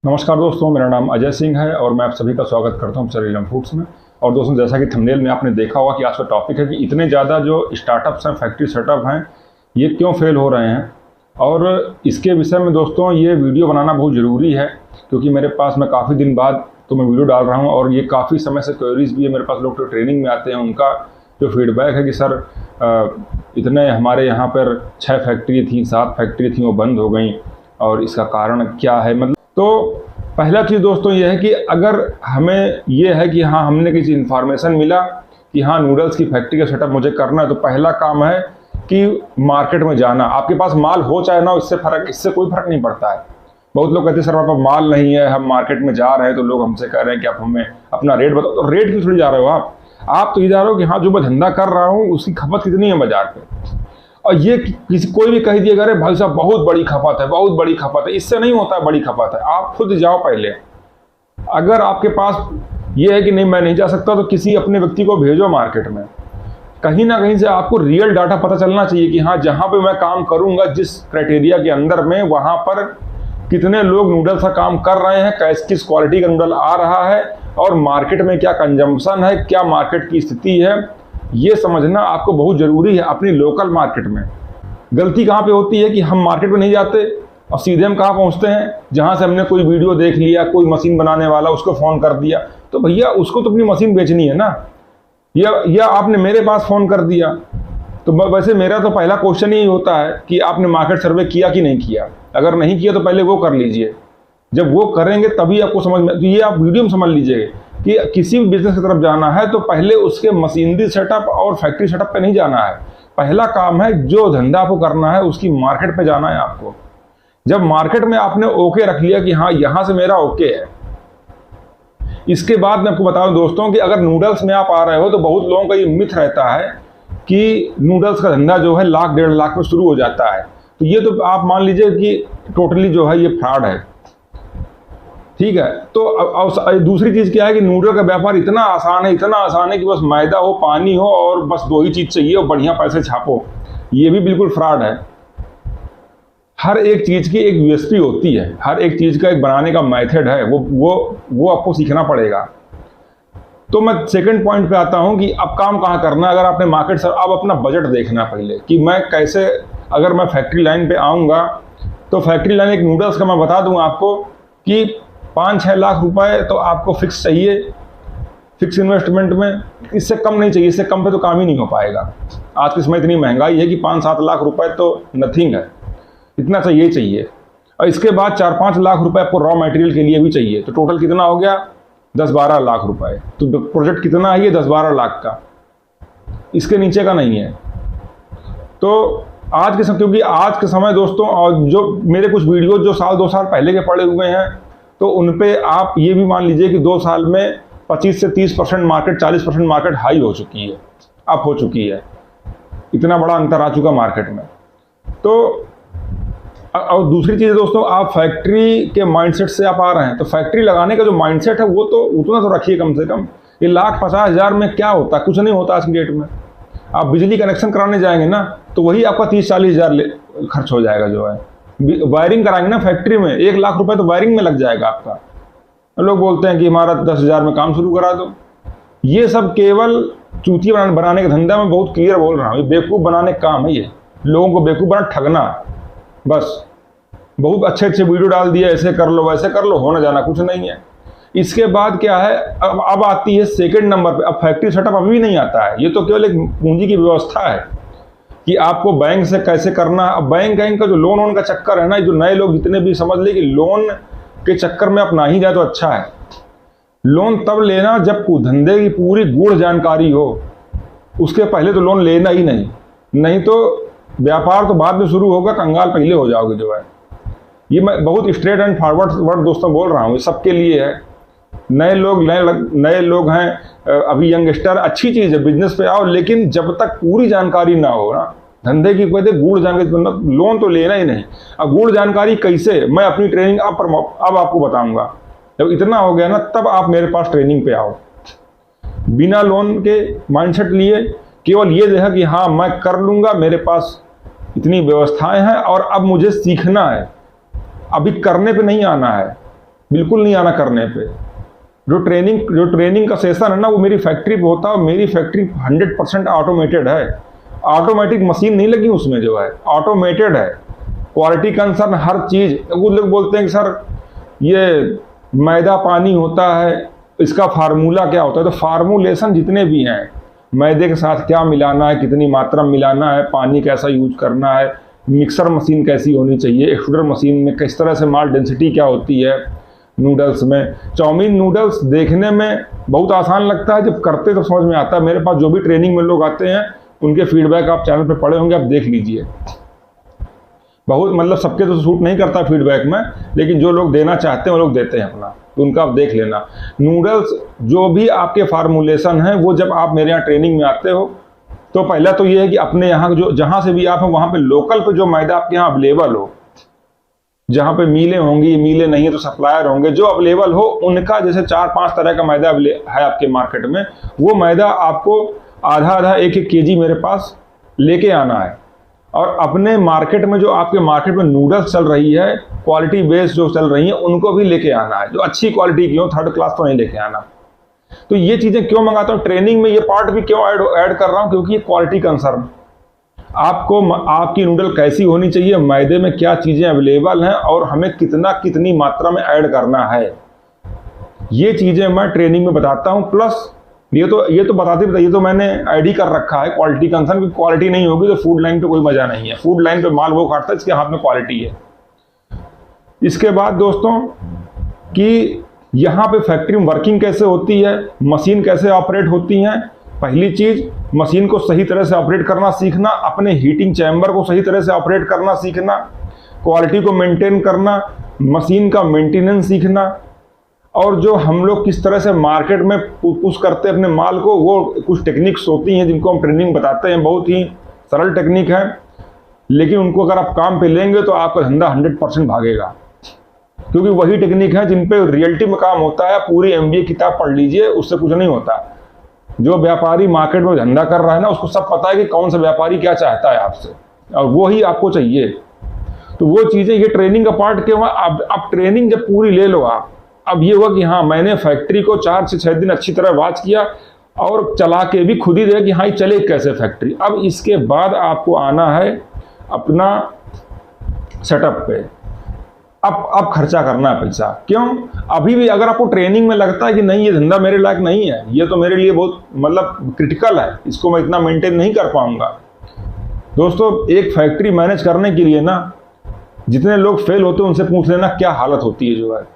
नमस्कार दोस्तों, मेरा नाम अजय सिंह है और मैं आप सभी का स्वागत करता हूँ सरीलम फूड्स में। और दोस्तों, जैसा कि थंबनेल में आपने देखा होगा कि आज का टॉपिक है कि इतने ज़्यादा जो स्टार्टअप्स हैं, फैक्ट्री सेटअप हैं, ये क्यों फेल हो रहे हैं। और इसके विषय में दोस्तों ये वीडियो बनाना बहुत ज़रूरी है, क्योंकि मेरे पास मैं काफ़ी दिन बाद मैं वीडियो डाल रहा हूँ और ये काफ़ी समय से क्वेरीज भी है मेरे पास। लोग तो ट्रेनिंग में आते हैं, उनका जो फीडबैक है कि सर इतने हमारे यहाँ पर 6 फैक्ट्री थी, 7 फैक्ट्री थी, वो बंद हो गई और इसका कारण क्या है। मतलब तो पहला चीज़ दोस्तों ये है कि अगर हमें ये है कि हाँ, हमने किसी इन्फॉर्मेशन मिला कि हाँ नूडल्स की फैक्ट्री का सेटअप मुझे करना है, तो पहला काम है कि मार्केट में जाना। आपके पास माल हो चाहे ना, इससे कोई फर्क नहीं पड़ता है। बहुत लोग कहते हैं सर हमारे पास माल नहीं है, हम मार्केट में जा रहे हैं तो लोग हमसे कह रहे हैं कि आप हमें अपना रेट बताओ। तो रेट क्यों थोड़ी जा रहे हो आप तो ये जा रहे हो कि हाँ जो मैं धंधा कर रहा हूँ उसकी खपत कितनी है बाजार पे। और ये कोई भी कह दिएगा अरे भाई साहब बहुत बड़ी खपत है, बहुत बड़ी खपत है। इससे नहीं होता है बड़ी खपत है। आप खुद जाओ पहले। अगर आपके पास ये है कि नहीं मैं नहीं जा सकता, तो किसी अपने व्यक्ति को भेजो मार्केट में। कहीं ना कहीं से आपको रियल डाटा पता चलना चाहिए कि हाँ जहाँ पे मैं काम करूँगा, जिस क्राइटेरिया के अंदर में, वहाँ पर कितने लोग नूडल्स का काम कर रहे हैं, किस क्वालिटी का नूडल आ रहा है और मार्केट में क्या कंजम्पशन है, क्या मार्केट की स्थिति है। ये समझना आपको बहुत ज़रूरी है अपनी लोकल मार्केट में। गलती कहाँ पे होती है कि हम मार्केट में नहीं जाते और सीधे हम कहाँ पहुँचते हैं, जहाँ से हमने कोई वीडियो देख लिया, कोई मशीन बनाने वाला, उसको फ़ोन कर दिया। तो भैया उसको तो अपनी मशीन बेचनी है ना, या आपने मेरे पास फ़ोन कर दिया। तो वैसे मेरा तो पहला क्वेश्चन ही होता है कि आपने मार्केट सर्वे किया कि नहीं किया। अगर नहीं किया तो पहले वो कर लीजिए। जब वो करेंगे तभी आपको समझ में, तो ये आप वीडियो में समझ लीजिए कि किसी भी बिजनेस की तरफ जाना है तो पहले उसके मशीनरी सेटअप और फैक्ट्री सेटअप पे नहीं जाना है। पहला काम है जो धंधा आपको करना है उसकी मार्केट पे जाना है आपको। जब मार्केट में आपने ओके रख लिया कि हाँ यहाँ से मेरा ओके है, इसके बाद मैं आपको बताऊं दोस्तों कि अगर नूडल्स में आप आ रहे हो तो बहुत लोगों का ये मिथ रहता है कि नूडल्स का धंधा जो है 1 लाख 1.5 लाख में शुरू हो जाता है। तो ये तो आप मान लीजिए कि टोटली जो है ये फ्रॉड है। ठीक है, तो दूसरी चीज़ क्या है कि नूडल का व्यापार इतना आसान है, इतना आसान है कि बस मैदा हो, पानी हो और बस 2 ही चीज़ चाहिए और बढ़िया पैसे छापो। ये भी बिल्कुल फ्रॉड है। हर एक चीज़ की एक यूएसपी होती है, हर एक चीज़ का एक बनाने का मेथड है, वो आपको सीखना पड़ेगा। तो मैं सेकंड पॉइंट पे आता हूँ कि अब काम कहाँ करना है। अगर आपने मार्केट से अब अपना बजट देखना पहले कि मैं कैसे, अगर मैं फैक्ट्री लाइन पे आऊँगा तो फैक्ट्री लाइन एक नूडल्स का मैं बता दूँ आपको कि 5-6 लाख रुपए तो आपको फिक्स चाहिए, फिक्स इन्वेस्टमेंट में। इससे कम नहीं चाहिए, इससे कम पे तो काम ही नहीं हो पाएगा। आज के समय इतनी महंगाई है कि 5-7 लाख रुपए तो नथिंग है, इतना चाहिए ही चाहिए। और इसके बाद 4-5 लाख रुपए आपको रॉ मटेरियल के लिए भी चाहिए। तो टोटल कितना हो गया? 10-12 लाख रुपए। तो प्रोजेक्ट कितना है ये? 10-12 लाख का, इसके नीचे का नहीं है। तो आज के समय, क्योंकि आज के समय दोस्तों, और जो मेरे कुछ वीडियो जो 1-2 साल पहले के पड़े हुए हैं, तो उन पे आप ये भी मान लीजिए कि 2 साल में 25 से 30% मार्केट, 40% मार्केट हाई हो चुकी है, अप हो चुकी है। इतना बड़ा अंतर आ चुका मार्केट में। तो और दूसरी चीज़ दोस्तों, आप फैक्ट्री के माइंडसेट से आप आ रहे हैं, तो फैक्ट्री लगाने का जो माइंडसेट है वो तो उतना तो रखिए कम से कम। ये 1,50,000 में क्या होता है? कुछ नहीं होता आज की डेट में। आप बिजली कनेक्शन कराने जाएंगे ना तो वही आपका 30-40 हज़ार खर्च हो जाएगा। जो है वायरिंग कराएंगे ना फैक्ट्री में, 1 लाख रुपए तो वायरिंग में लग जाएगा आपका। लोग बोलते हैं कि हमारा 10,000 में काम शुरू करा दो। ये सब केवल चूती बनाने का धंधा। मैं बहुत क्लियर बोल रहा हूँ, ये बेवकूफ़ बनाने का काम है। ये लोगों को बेवकूफ़ बना, ठगना। बस बहुत अच्छे वीडियो डाल दिए, ऐसे कर लो वैसे कर लो, होने जाना कुछ नहीं है। इसके बाद क्या है, अब आती है सेकंड नंबर पे। अब फैक्ट्री सेटअप अभी भी नहीं आता है, ये तो केवल एक पूंजी की व्यवस्था है कि आपको बैंक से कैसे करना है। अब बैंक का जो लोन का चक्कर है ना, जो नए लोग जितने भी समझ ले कि लोन के चक्कर में अपना ही जाए तो अच्छा है। लोन तब लेना जब धंधे की पूरी गूढ़ जानकारी हो, उसके पहले तो लोन लेना ही नहीं तो व्यापार तो बाद में शुरू होगा, कंगाल पहले हो जाओगे। जो है ये मैं बहुत स्ट्रेट एंड फॉरवर्ड वर्ड दोस्तों बोल रहा हूँ, ये सबके लिए है। नए लोग हैं, अभी यंगस्टर, अच्छी चीज़ है, बिजनेस पे आओ, लेकिन जब तक पूरी जानकारी ना हो ना धंधे की, कहते गूढ़ जानकारी, लोन तो लेना ही नहीं। अब गूढ़ जानकारी कैसे, मैं अपनी ट्रेनिंग अब आपको बताऊंगा। जब इतना हो गया ना तब आप मेरे पास ट्रेनिंग पे आओ। बिना लोन के माइंडसेट लिए, केवल ये देखा कि हाँ मैं कर लूँगा, मेरे पास इतनी व्यवस्थाएं हैं और अब मुझे सीखना है, अभी करने पे नहीं आना है। बिल्कुल नहीं आना करने पे। जो ट्रेनिंग का सेशन है ना, वो मेरी फैक्ट्री पे होता है, और मेरी फैक्ट्री 100% ऑटोमेटेड है। ऑटोमेटिक मशीन नहीं लगी उसमें, जो है ऑटोमेटेड है। क्वालिटी कंसर्न हर चीज़। वो लोग बोलते हैं कि सर ये मैदा पानी होता है, इसका फार्मूला क्या होता है? तो फार्मूलेशन जितने भी हैं, मैदे के साथ क्या मिलाना है, कितनी मात्रा में मिलाना है, पानी कैसा यूज करना है, मिक्सर मशीन कैसी होनी चाहिए, एक्सट्रूडर मशीन में किस तरह से माल डेंसिटी क्या होती है, नूडल्स में। चाउमीन नूडल्स देखने में बहुत आसान लगता है, जब करते तो समझ में आता है। मेरे पास जो भी ट्रेनिंग में लोग आते हैं, उनके फीडबैक आप चैनल पे पढ़े होंगे, आप देख लीजिए। बहुत मतलब सबके तो सूट नहीं करता फीडबैक में, लेकिन जो लोग देना चाहते हैं वो लोग देते हैं अपना, तो उनका आप देख लेना। नूडल्स जो भी आपके फार्मूलेशन हैं, वो जब आप मेरे यहाँ ट्रेनिंग में आते हो, तो पहला तो ये है कि अपने यहाँ जो जहाँ से भी आप हैं, वहाँ पे लोकल पे जो मैदा आपके यहाँ अवेलेबल हो, जहाँ पे मिलें होंगी, मिलें नहीं है तो सप्लायर होंगे, जो अवेलेबल हो उनका, जैसे 4-5 तरह का मैदा है आपके मार्केट में, वो मैदा आपको आधा 1-1 केजी मेरे पास लेके आना है। और अपने मार्केट में जो आपके मार्केट में नूडल्स चल रही है, क्वालिटी बेस्ड जो चल रही है, उनको भी लेके आना है, जो अच्छी क्वालिटी की हो, थर्ड क्लास तो नहीं लेके आना। तो ये चीजें क्यों मंगाता हूँ ट्रेनिंग में, ये पार्ट भी क्यों ऐड कर रहा हूँ, क्योंकि ये क्वालिटी कंसर्न। आपको आपकी नूडल कैसी होनी चाहिए, मैदे में क्या चीजें अवेलेबल हैं, और हमें कितनी मात्रा में ऐड करना है, ये चीजें मैं ट्रेनिंग में बताता हूँ। प्लस ये तो बताते ये तो मैंने आईडी कर रखा है क्वालिटी कंसर्न की। क्वालिटी नहीं होगी तो फूड लाइन पे कोई मजा नहीं है। फूड लाइन पे माल वो काटता है जिसके हाथ में क्वालिटी है। इसके बाद दोस्तों कि यहाँ पे फैक्ट्री में वर्किंग कैसे होती है, मशीन कैसे ऑपरेट होती हैं। पहली चीज, मशीन को सही तरह से ऑपरेट करना सीखना, अपने हीटिंग चैम्बर को सही तरह से ऑपरेट करना सीखना, क्वालिटी को मेंटेन करना, मशीन का मेंटेनेंस सीखना, और जो हम लोग किस तरह से मार्केट में पुश करते हैं अपने माल को, वो कुछ टेक्निक्स होती हैं जिनको हम ट्रेनिंग बताते हैं। बहुत ही सरल टेक्निक है, लेकिन उनको अगर आप काम पे लेंगे तो आपका धंधा 100% भागेगा, क्योंकि वही टेक्निक है जिन पे रियलिटी में काम होता है। पूरी MBA किताब पढ़ लीजिए, उससे कुछ नहीं होता। जो व्यापारी मार्केट में धंधा कर रहा है ना, उसको सब पता है कि कौन सा व्यापारी क्या चाहता है आपसे, और वो ही आपको चाहिए। तो वो चीजें, ये ट्रेनिंग का पार्ट क्यों है? अब ट्रेनिंग जब पूरी ले लो आप, अब ये हुआ कि हाँ, मैंने फैक्ट्री को 4 से 6 दिन अच्छी तरह वॉच किया, और चला के भी खुद ही देखा कि हाँ ये चले कैसे फैक्ट्री। अब इसके बाद आपको आना है अपना सेटअप पे। अब खर्चा करना है पैसा। क्यों? अभी भी अगर आपको ट्रेनिंग में लगता है कि नहीं ये धंधा मेरे लायक नहीं है, ये तो मेरे लिए बहुत मतलब क्रिटिकल है, इसको मैं इतना मेंटेन नहीं कर पाऊंगा। दोस्तों, एक फैक्ट्री मैनेज करने के लिए ना, जितने लोग फेल होते हैं उनसे पूछ लेना क्या हालत होती है। जो है,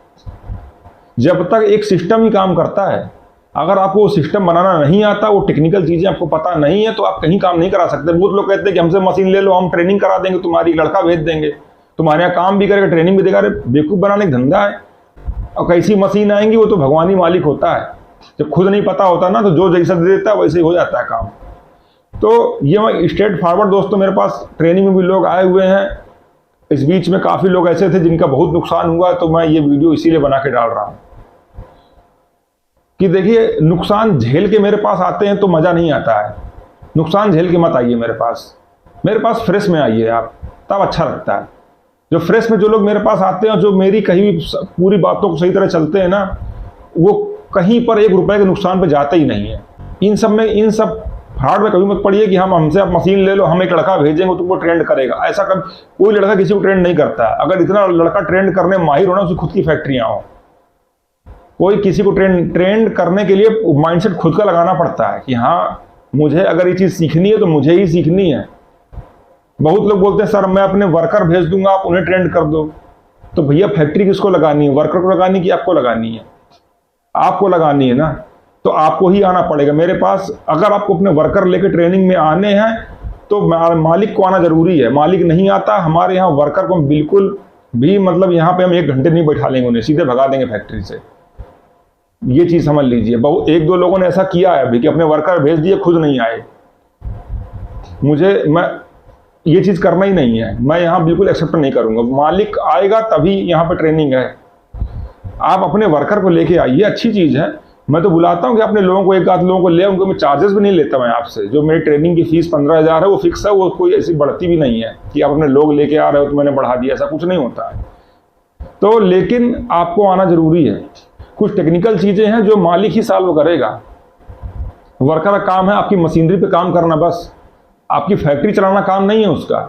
जब तक एक सिस्टम ही काम करता है, अगर आपको वो सिस्टम बनाना नहीं आता, वो टेक्निकल चीजें आपको पता नहीं है, तो आप कहीं काम नहीं करा सकते। बहुत लोग कहते हैं कि हमसे मशीन ले लो, हम ट्रेनिंग करा देंगे तुम्हारी, लड़का भेज देंगे, तुम्हारे यहाँ काम भी करेगा, ट्रेनिंग भी देगा। अरे बेवकूफ बनाने का धंधा है। और कैसी मशीन आएंगी, वो तो भगवान ही मालिक होता है। जब खुद नहीं पता होता ना, तो जो जैसा दे देता है वैसे ही हो जाता है काम। तो ये मैं स्ट्रेट फॉरवर्ड दोस्तों, मेरे पास ट्रेनिंग में भी लोग आए हुए हैं। इस बीच में काफी लोग ऐसे थे जिनका बहुत नुकसान हुआ, तो मैं ये वीडियो इसीलिए बना के डाल रहा हूं कि देखिए, नुकसान झेल के मेरे पास आते हैं तो मजा नहीं आता है। नुकसान झेल के मत आइए मेरे पास फ्रेश में आइए आप, तब अच्छा लगता है। जो फ्रेश में जो लोग मेरे पास आते हैं, जो मेरी कही हुई पूरी बातों को सही तरह चलते हैं ना, वो कहीं पर 1 रुपए के नुकसान पे जाते ही नहीं है। इन सब फ्रॉड में कभी मत पड़िए कि हमसे आप मशीन ले लो, हम एक लड़का भेजेंगे तुमको ट्रेंड करेगा। ऐसा कभी कोई लड़का किसी को ट्रेंड नहीं करता है। अगर इतना लड़का ट्रेंड करने माहिर होना, उसकी खुद की फैक्ट्रियां हो। कोई किसी को ट्रेंड करने के लिए माइंडसेट खुद का लगाना पड़ता है कि हाँ, मुझे अगर ये चीज सीखनी है तो मुझे ही सीखनी है। बहुत लोग बोलते हैं सर मैं अपने वर्कर भेज दूंगा, आप उन्हें ट्रेंड कर दो। तो भैया, फैक्ट्री किसको लगानी है? वर्कर को लगानी कि आपको लगानी है? आपको लगानी है ना, तो आपको ही आना पड़ेगा मेरे पास। अगर आपको अपने वर्कर लेके ट्रेनिंग में आने हैं तो मालिक को आना जरूरी है। मालिक नहीं आता, हमारे यहाँ वर्कर को बिल्कुल भी मतलब यहाँ पे हम 1 घंटे नहीं बैठा लेंगे, उन्हें सीधे भगा देंगे फैक्ट्री से। ये चीज समझ लीजिए। बहुत 1-2 लोगों ने ऐसा किया है अभी कि अपने वर्कर भेज दिए, खुद नहीं आए। मैं ये चीज करना ही नहीं है, मैं यहाँ बिल्कुल एक्सेप्ट नहीं करूंगा। मालिक आएगा तभी यहाँ पे ट्रेनिंग है। आप अपने वर्कर को लेके आइए, अच्छी चीज है। मैं तो बुलाता हूँ कि अपने लोगों को, 1-8 लोगों को ले, उनको मैं चार्जेस भी नहीं लेता। मैं आपसे जो मेरी ट्रेनिंग की फीस 15,000 है वो फिक्स है, वो कोई ऐसी बढ़ती भी नहीं है कि आप अपने लोग लेके आ रहे हो तो मैंने बढ़ा दिया, ऐसा कुछ नहीं होता है। तो लेकिन आपको आना जरूरी है। कुछ टेक्निकल चीजें हैं जो मालिक ही सॉल्व करेगा। वर्कर का काम है आपकी मशीनरी पे काम करना, बस आपकी फैक्ट्री चलाना काम नहीं है उसका।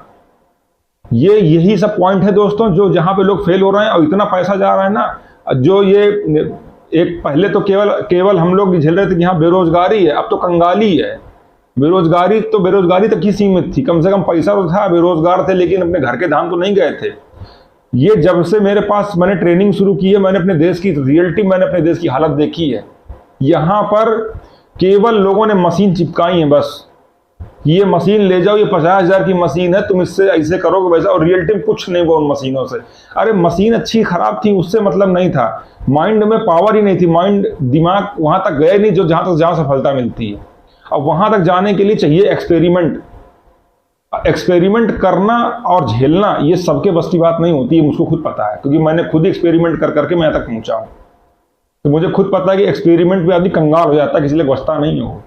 यही सब पॉइंट है दोस्तों, जो जहां पे लोग फेल हो रहे हैं और इतना पैसा जा रहा है ना। जो ये एक पहले तो केवल हम लोग झेल रहे थे कि हाँ बेरोजगारी है, अब तो कंगाली है। बेरोजगारी तक ही सीमित थी, कम से कम पैसा तो था, बेरोजगार थे लेकिन अपने घर के धाम तो नहीं गए थे। ये जब से मेरे पास मैंने ट्रेनिंग शुरू की है, मैंने अपने देश की रियलिटी, मैंने अपने देश की हालत देखी है। यहाँ पर केवल लोगों ने मशीन चिपकाई है, बस ये मशीन ले जाओ, ये 50,000 की मशीन है, तुम इससे ऐसे करोगे वैसा, और रियलिटी में कुछ नहीं हुआ उन मशीनों से। अरे मशीन अच्छी खराब थी उससे मतलब नहीं था, माइंड में पावर ही नहीं थी, दिमाग वहां तक गए नहीं जहां सफलता मिलती है। अब वहां तक जाने के लिए चाहिए एक्सपेरिमेंट करना और झेलना। ये सबके बस की बात नहीं होती है, मुझको खुद पता है, क्योंकि मैंने खुद एक्सपेरिमेंट कर करके मैं यहाँ तक पहुंचा हूं। तो मुझे खुद पता है कि एक्सपेरिमेंट में आदमी कंगाल हो जाता है, किसी लिए बचता नहीं हो।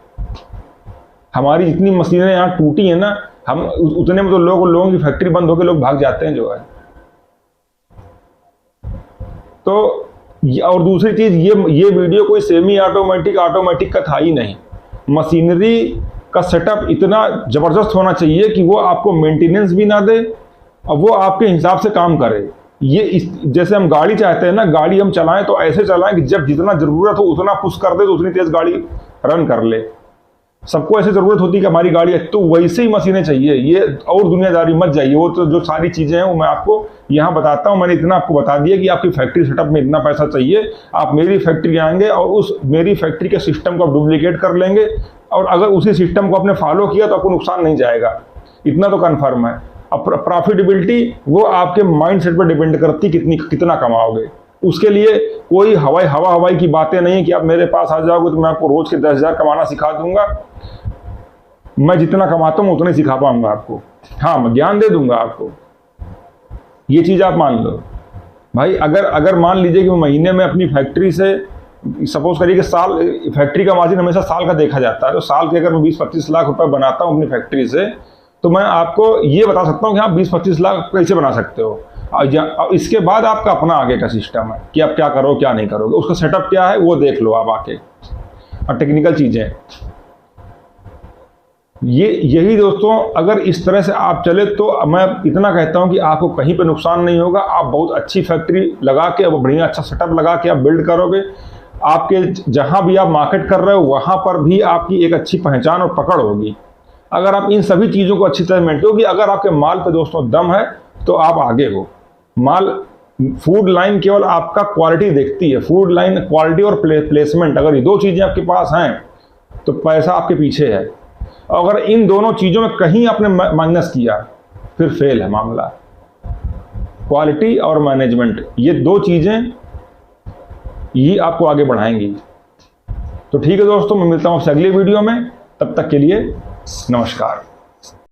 हमारी जितनी मशीनें यहाँ टूटी है ना, हम उतने में तो लोगों की फैक्ट्री बंद होकर लोग भाग जाते हैं जो है। तो और दूसरी चीज, ये वीडियो कोई सेमी ऑटोमेटिक का था ही नहीं। मशीनरी का सेटअप इतना जबरदस्त होना चाहिए कि वो आपको मेंटेनेंस भी ना दे और वो आपके हिसाब से काम करे। जैसे हम गाड़ी चाहते हैं ना, गाड़ी हम चलाएं तो ऐसे चलाएं कि जब जितना जरूरत हो उतना पुश कर दे तो उतनी तेज गाड़ी रन कर ले। सबको ऐसे जरूरत होती है कि हमारी गाड़ी, तो वैसे ही मशीनें चाहिए। ये और दुनियादारी मत जाइए, वो तो जो सारी चीजें हैं वो मैं आपको यहाँ बताता हूँ। मैंने इतना आपको बता दिया कि आपकी फैक्ट्री सेटअप में इतना पैसा चाहिए, आप मेरी फैक्ट्री आएंगे और उस मेरी फैक्ट्री के सिस्टम को आप डुप्लीकेट कर लेंगे, और अगर उसी सिस्टम को आपने फॉलो किया तो आपको नुकसान नहीं जाएगा, इतना तो कन्फर्म है। अब प्रॉफिटेबिलिटी वो आपके माइंड सेट पर डिपेंड करती कितना कमाओगे। उसके लिए कोई हवाई की बातें नहीं कि आप मेरे पास आ जाओगे तो मैं आपको रोज के 10,000 कमाना सिखा दूंगा। मैं जितना कमाता हूं उतना ही सिखा पाऊंगा आपको। हाँ, मैं ज्ञान दे दूंगा आपको, ये चीज आप मान लो भाई। अगर मान लीजिए कि महीने में अपनी फैक्ट्री से, सपोज करिए कि फैक्ट्री का मार्जिन हमेशा साल का देखा जाता है, तो साल के अगर मैं 20-25 लाख रुपए बनाता हूं अपनी फैक्ट्री से, तो मैं आपको ये बता सकता हूं कि आप 20-25 लाख कैसे बना सकते हो। और इसके बाद आपका अपना आगे का सिस्टम है कि आप क्या करो क्या नहीं करोगे, उसका सेटअप क्या है वो देख लो आप आके, और टेक्निकल चीजें। यही दोस्तों, अगर इस तरह से आप चले तो मैं इतना कहता हूं कि आपको कहीं पे नुकसान नहीं होगा। आप बहुत अच्छी फैक्ट्री लगा के, बढ़िया अच्छा सेटअप लगा के आप बिल्ड करोगे, आपके जहां भी आप मार्केट कर रहे हो वहां पर भी आपकी एक अच्छी पहचान और पकड़ होगी। अगर आप इन सभी चीजों को अच्छी तरह मेंटेन होगी, अगर आपके माल पे दोस्तों दम है तो आप आगे हो। फूड लाइन केवल आपका क्वालिटी देखती है, फूड लाइन क्वालिटी और प्लेसमेंट, अगर ये दो चीजें आपके पास हैं तो पैसा आपके पीछे है। अगर इन दोनों चीजों में कहीं आपने माइनस किया फिर फेल है मामला। क्वालिटी और मैनेजमेंट, ये दो चीजें ही आपको आगे बढ़ाएंगी। तो ठीक है दोस्तों, मैं मिलता हूं आपसे अगली वीडियो में, तब तक के लिए नमस्कार।